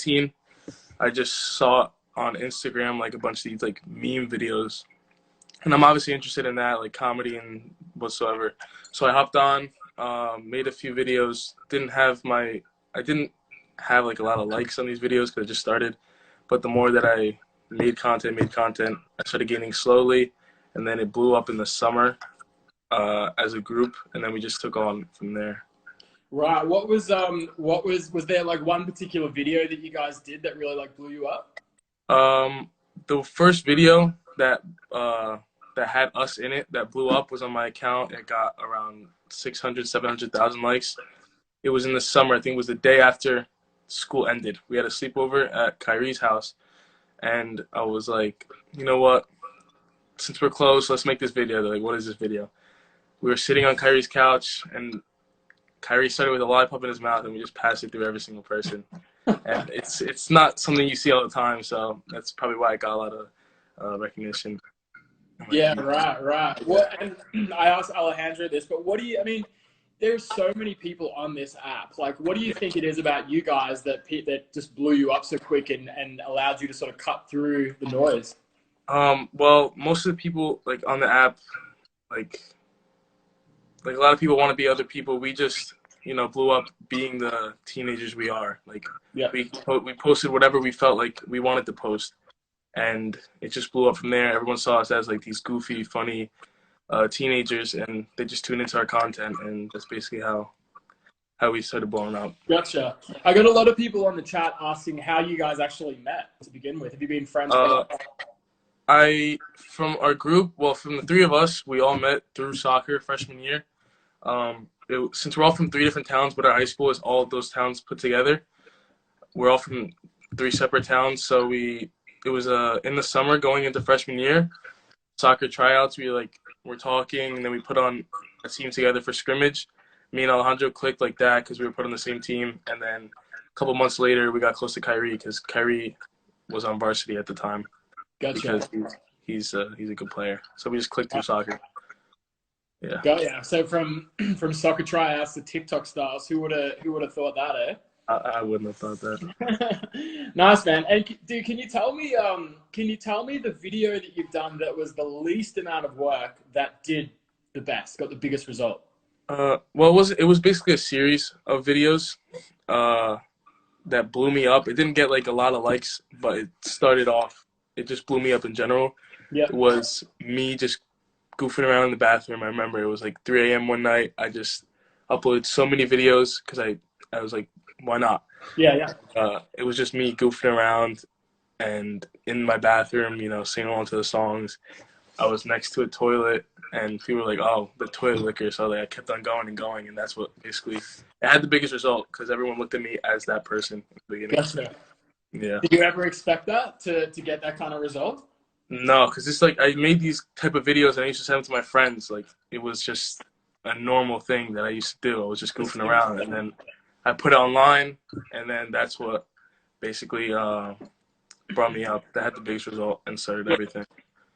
2018. I just saw on Instagram like a bunch of these like meme videos, and I'm obviously interested in that, like comedy and whatsoever. So I hopped on, made a few videos. I didn't have like a lot of likes on these videos because I just started, but the more that I made content, I started gaining slowly, and then it blew up in the summer as a group, and then we just took on from there. Right. Was there like one particular video that you guys did that really like blew you up? The first video that had us in it that blew up was on my account. It got around 600, 700,000 likes. It was in the summer. I think it was the day after school ended. We had a sleepover at Kyrie's house, and I was like, you know what? Since we're close, let's make this video. They're like, what is this video? We were sitting on Kyrie's couch, and Kyrie started with a lollipop in his mouth, and we just passed it through every single person. And it's not something you see all the time, so that's probably why I got a lot of recognition. Yeah, right. Well, and I asked Alejandro this, but I mean, there's so many people on this app. Like, what do you think it is about you guys that just blew you up so quick and allowed you to sort of cut through the noise? Well, most of the people like on the app, like a lot of people want to be other people. We just, blew up being the teenagers we are. Like, Yeah. we posted whatever we felt like we wanted to post, and it just blew up from there. Everyone saw us as like these goofy, funny teenagers, and they just tuned into our content, and that's basically how we started blowing up. Gotcha. I got a lot of people on the chat asking how you guys actually met to begin with. Have you been friends? From our group, well, from the three of us, we all met through soccer freshman year. Since we're all from 3 different towns, but our high school is all of those towns put together. We're all from 3 separate towns, so it was in the summer going into freshman year, soccer tryouts. We're talking, and then we put on a team together for scrimmage. Me and Alejandro clicked like that because we were put on the same team, and then a couple months later, we got close to Kyrie because Kyrie was on varsity at the time. Gotcha. Because he's a good player, so we just clicked through soccer. Yeah. Yeah. So from soccer tryouts to TikTok stars, who would have thought that, eh? I wouldn't have thought that. Nice, man. And dude, can you tell me the video that you've done that was the least amount of work that did the best, got the biggest result? Well, it was basically a series of videos that blew me up. It didn't get like a lot of likes, but it started off. It just blew me up in general. Yeah. It was me just goofing around in the bathroom. I remember it was like 3 a.m. one night. I just uploaded so many videos because I was like, why not? Yeah. It was just me goofing around and in my bathroom, singing along to the songs. I was next to a toilet, and people were like, oh, the toilet liquor. So I kept on going and going, and that's what basically it had the biggest result because everyone looked at me as that person at the beginning. Gotcha. Yeah. Did you ever expect that to get that kind of result? No, because it's like I made these type of videos and I used to send them to my friends. Like, it was just a normal thing that I used to do. I was just goofing around, and then I put it online, and then that's what basically brought me up. That had the biggest result and started everything.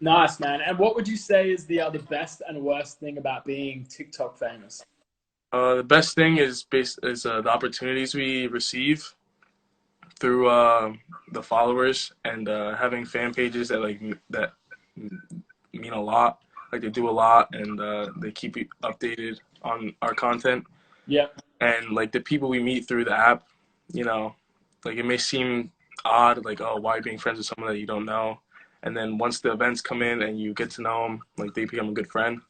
Nice, man. And what would you say is the best and worst thing about being TikTok famous? The best thing is the opportunities we receive through the followers and having fan pages that mean a lot. Like, they do a lot, and they keep you updated on our content. Yeah. And like the people we meet through the app, like it may seem odd, like, oh, why are you being friends with someone that you don't know? And then once the events come in and you get to know them, like, they become a good friend.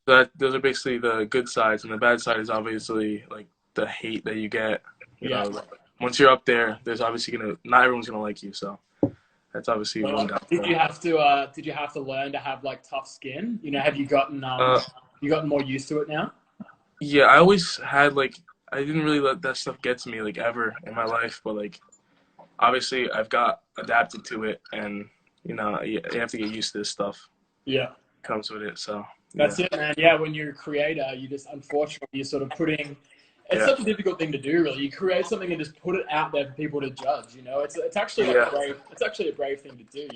So those are basically the good sides, and the bad side is obviously like the hate that you get. You know, like, once you're up there, there's obviously not everyone's gonna like you. So that's obviously one down. Did you have to learn to have like tough skin? Have you gotten more used to it now? Yeah, I always had I didn't really let that stuff get to me like ever in my life, but like obviously I've got adapted to it, and you have to get used to this stuff. Yeah, it comes with it. So that's it, man. Yeah, when you're a creator, you just unfortunately you're sort of putting. It's such a difficult thing to do, really. You create something and just put it out there for people to judge. It's actually a brave thing to do.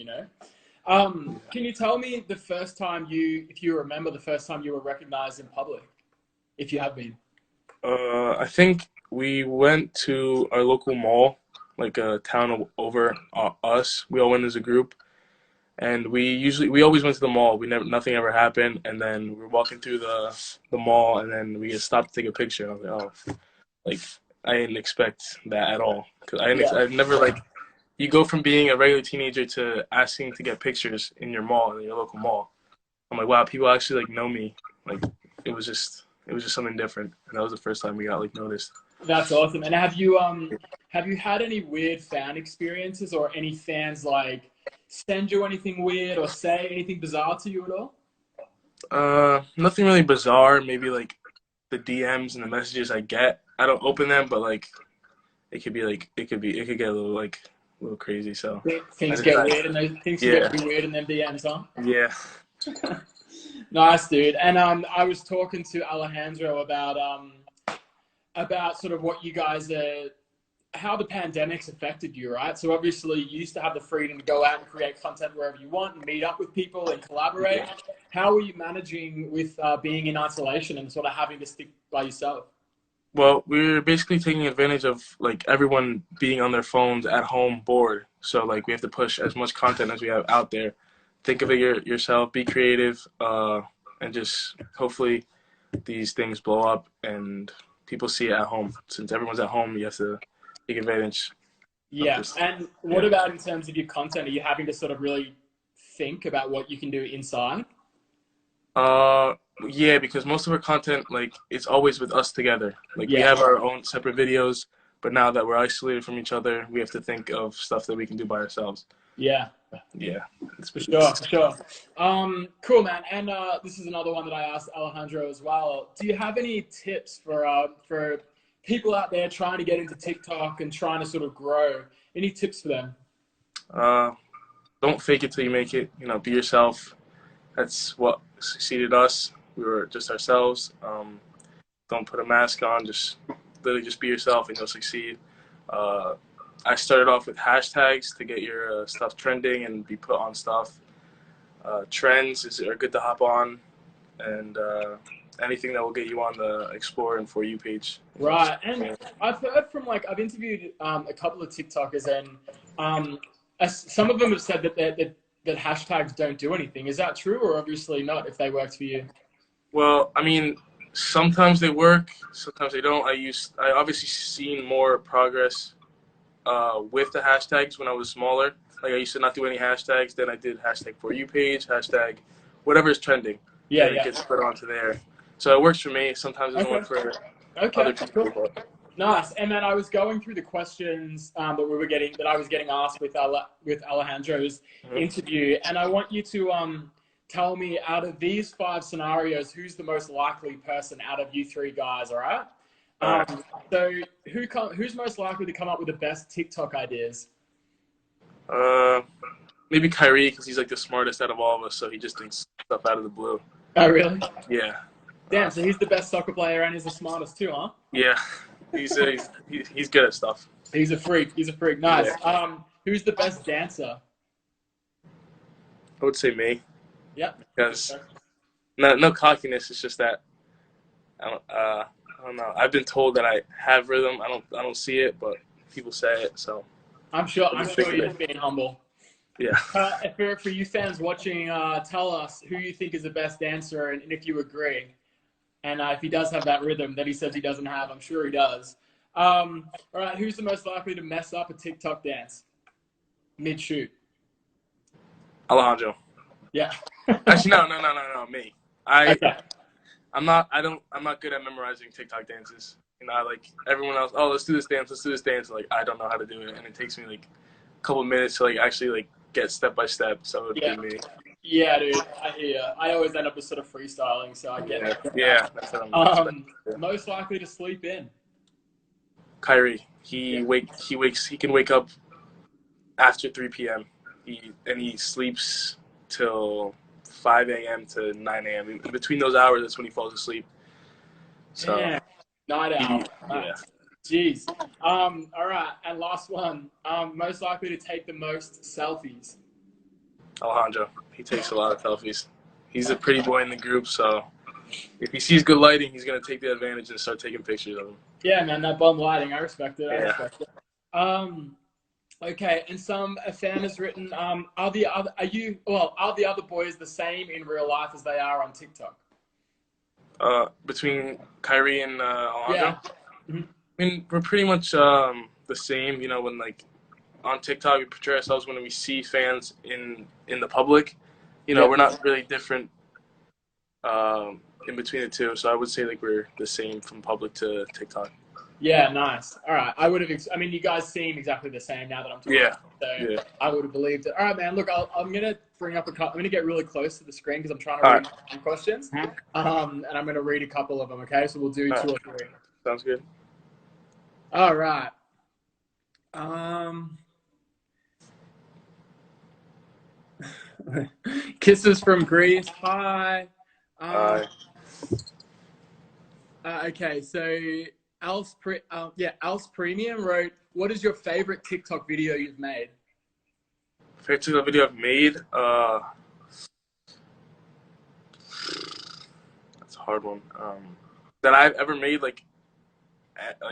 Can you tell me the first time if you remember the first time you were recognized in public, if you have been? I think we went to our local mall like a town over us. We all went as a group, and we always went to the mall. We never Nothing ever happened, and then we're walking through the mall, and then we get stopped to take a picture. And I was like, oh, like I didn't expect that at all because Yeah. I've never like you go from being a regular teenager to asking to get pictures in your mall, in your local mall. I'm like, wow, people actually like know me. Like it was just something different, and that was the first time we got like noticed. That's awesome. And have you had any weird fan experiences or any fans like send you anything weird or say anything bizarre to you at all? Nothing really bizarre. Maybe like the DMs and the messages I get. I don't open them, but like it could get a little crazy. So I Things just get try. weird and things can get Yeah, pretty weird in them DMs, huh? yeah. Nice, dude. And I was talking to Alejandro about sort of what you guys how the pandemic's affected you, right? So obviously you used to have the freedom to go out and create content wherever you want and meet up with people and collaborate. How are you managing with being in isolation and sort of having to stick by yourself? Well, we're basically taking advantage of like everyone being on their phones at home bored. So like we have to push as much content as we have out there. Think of it yourself, be creative, and just hopefully these things blow up and people see it at home. Since everyone's at home, you have to take advantage of Yeah. this. And what Yeah. about in terms of your content? Are you having to sort of really think about what you can do inside? Uh, yeah, because most of our content, like, it's always with us together. Like, we Yeah. have our own separate videos, but now that we're isolated from each other, we have to think of stuff that we can do by ourselves. Yeah. Yeah, For sure, for sure. Cool, man. And this is another one that I asked Alejandro as well. Do you have any tips for people out there trying to get into TikTok and trying to sort of grow? Any tips for them? uh, don't fake it till you make it. You know, be yourself. That's what succeeded us. We were just ourselves. Don't put a mask on. Just literally just be yourself, and you'll succeed. Uh, I started off with hashtags to get your stuff trending and be put on stuff. Are good to hop on, and anything that will get you on the Explore and For You page. Right. And I've heard from I've interviewed a couple of TikTokers, and some of them have said that hashtags don't do anything. Is that true, or obviously not if they worked for you? Well, I mean, sometimes they work, sometimes they don't. I obviously seen more progress with the hashtags when I was smaller. Like I used to not do any hashtags. Then I did hashtag For You page, hashtag whatever is trending. Yeah, Then it yeah. gets put onto there. So it works for me. Sometimes it doesn't Okay. work for Okay. other people. Cool. Nice. And then I was going through the questions that I was getting asked with Alejandro's Mhm. interview, and I want you to tell me out of these 5 scenarios, who's the most likely person out of you three guys. All right. All right. So who's most likely to come up with the best TikTok ideas? Uh, Maybe Kyrie because he's like the smartest out of all of us, so he just thinks stuff out of the blue. Oh, really? Yeah. Damn. So he's the best soccer player and he's the smartest too, huh? Yeah. He's good at stuff. He's a freak. He's a freak. Nice. Yeah. Who's the best dancer? I would say me Yep. because no cockiness. It's just that I don't know. I've been told that I have rhythm. I don't see it, but people say it. So I'm sure I'm just you're thinking just being humble. yeah. For you fans watching, tell us who you think is the best dancer and if you agree. And if he does have that rhythm that he says he doesn't have, I'm sure he does. All right, who's the most likely to mess up a TikTok dance mid-shoot? Alejandro. Yeah. Actually, no. Me. Okay. I'm not. I'm not good at memorizing TikTok dances. You know, like everyone else. Oh, let's do this dance. Let's do this dance. Like I don't know how to do it, and it takes me like a couple minutes to like actually like get step by step. So it'd Yeah. be me. Yeah, dude. I hear you. I always end up with sort of freestyling, so I get Yeah. it. Yeah. That's what I'm expecting. Most likely to sleep in. Kyrie. Yeah. He can wake up after 3 p.m. He sleeps till 5 a.m. to 9 a.m. In between those hours, that's when he falls asleep. So Damn. Night owl. yeah, Jeez. All right, and last one. Most likely to take the most selfies. Alejandro. He takes a lot of selfies. He's a pretty boy in the group, so if he sees good lighting, he's gonna take the advantage and start taking pictures of them. Yeah, man, that bum lighting. I respect it. I Yeah. respect it. Okay, and a fan has written, are the other boys the same in real life as they are on TikTok? Between Kyrie and Yeah. Alonso. Mhm. I mean, we're pretty much the same. You know, when like on TikTok we portray ourselves when we see fans in the public. You know, Yeah. we're not really different in between the two. So I would say like we're the same from public to TikTok. Yeah, nice. All right. I mean, you guys seem exactly the same now that I'm talking. Yeah, So yeah. I would have believed it. All right, man. Look, I'm going to bring up a couple. I'm going to get really close to the screen because I'm trying to All read right. some questions. Mhm. And I'm going to read a couple of them, okay? So we'll do All two right. or three. Sounds good. All right. Um, Kisses from Greece. Hi. Um, Uh, okay, so Al's Premium wrote, "What is your favorite TikTok video you've made?" favorite TikTok video I've made. That's a hard one. That I've ever made like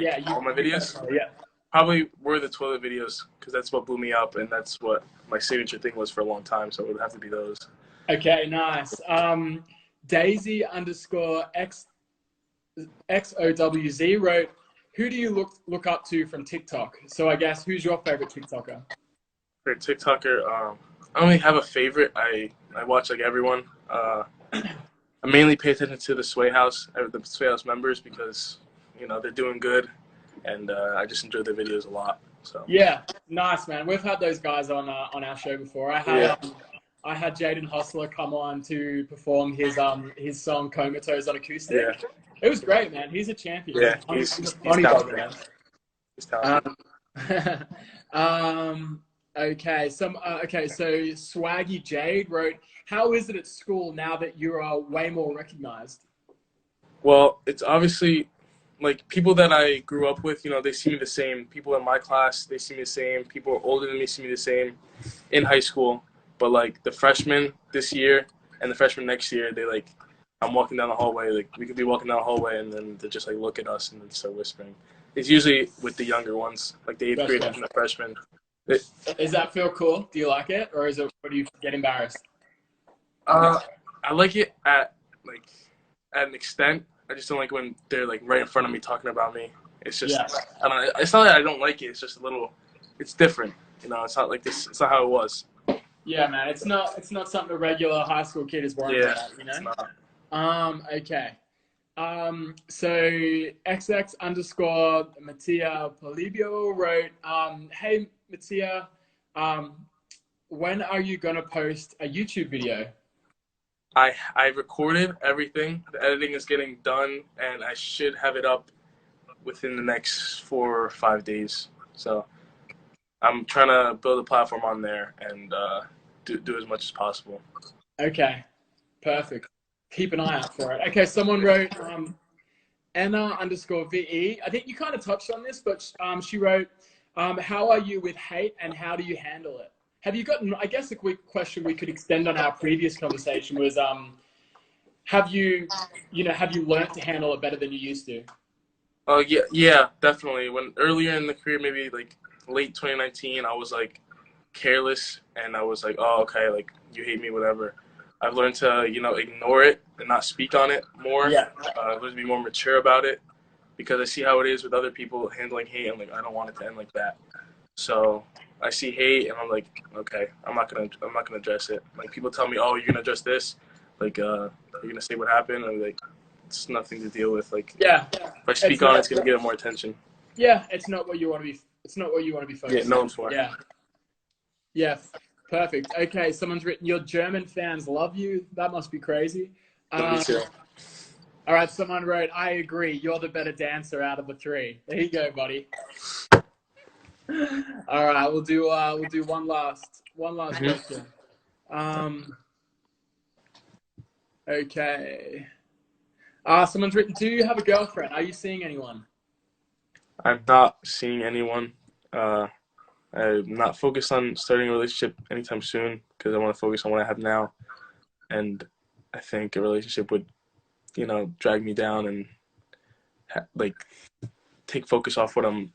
Yeah, all my you videos. personally, yeah. Probably were the toilet videos because that's what blew me up and that's what my signature thing was for a long time. So it would have to be those. Okay, nice. Daisy underscore XOWZ wrote, "Who do you look up to from TikTok?" So I guess who's your favorite TikToker? For TikToker, I don't really have a favorite. I watch like everyone. I mainly pay attention to the Sway House members because you know they're doing good, and I just enjoy their videos a lot. So Yeah, nice man. We've had those guys on our show before. yeah, I had Jaden Hostler come on to perform his song Comatose on yeah, acoustic. It was great, man. He's a champion. yeah. He's a He's funny bugger, talented. man. He's talented. Um, okay, okay. So Swaggy Jade wrote, "How is it at school now that you are way more recognized?" Well, it's obviously like people that I grew up with. You know, they see me the same. People in my class, they see me the same. People older than me see me the same in high school. But like the freshmen this year and the freshmen next year, they like I'm walking down the hallway. Like we could be walking down the hallway, and then they just like look at us and then start whispering. It's usually with the younger ones, like the eighth graders Gotcha. and the freshmen. It, Does that feel cool? Do you like it, or or do you get embarrassed? uh, I like it like at an extent. I just don't like when they're like right in front of me talking about me. It's just Yeah. I don't know. It's not that I don't like it. It's just a little. It's different. You know, it's not like this. It's not how it was. Yeah, man. It's not something a regular high school kid is worrying Yeah, about, you it's know? not. Okay. So XX underscore Mattia Polibio wrote, "Hey Mattia, um, when are you gonna post a YouTube video?" I recorded everything. The editing is getting done, and I should have it up within the next 4 or 5 days. So I'm trying to build a platform on there and do as much as possible. Okay, perfect. Keep an eye out for it. Okay, someone wrote Anna underscore VE. I think you kind of touched on this, but she wrote, "How are you with hate and how do you handle it?" Have you gotten, I guess a quick question we could extend on our previous conversation was, have have you learned to handle it better than you used to? Oh yeah, yeah, definitely. When earlier in the career, maybe like late 2019, I was like careless and I was like, oh okay, like you hate me, whatever. I've learned to ignore it and not speak on it more. Yeah. I've learned to be more mature about it because I see how it is with other people handling hate. I'm like, I don't want it to end like that. So I see hate and I'm like, okay, I'm not gonna address it. Like people tell me, oh, you're gonna address this, like you're gonna say what happened, and like it's nothing to deal with. Like Yeah. if I It's speak on it, not, it's gonna get more attention. yeah, it's not what you want to be, it's not what you want to be Yeah, focused on. known for. Yeah. Yeah. Perfect. Okay. Someone's written, "Your German fans love you." That must be crazy. Me Um, too. all right. Someone wrote, "I agree. You're the better dancer out of the three." There you go, buddy. All right. We'll do one last Mm-hmm. question. Um, okay. Someone's written, "Do you have a girlfriend? Are you seeing anyone?" I'm not seeing anyone. Uh, I'm not focused on starting a relationship anytime soon because I want to focus on what I have now. And I think a relationship would, drag me down and like take focus off what I'm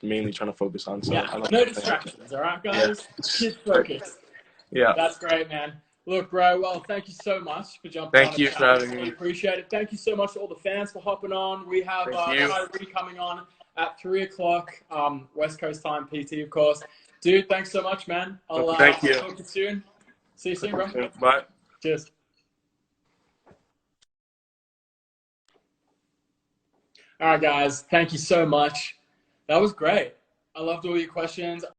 mainly trying to focus on. So yeah, no distractions. All right, guys, keep focused. Yeah. That's great, man. Look, bro, well, thank you so much for jumping on. Thank you for having me. Appreciate it. Thank you so much to all the fans for hopping on. We have Kyrie coming on at 3 o'clock, West Coast time, PT, of course. Dude, thanks so much, man. I'll talk to you soon. See you soon, bro. Bye. Cheers. All right, guys. Thank you so much. That was great. I loved all your questions.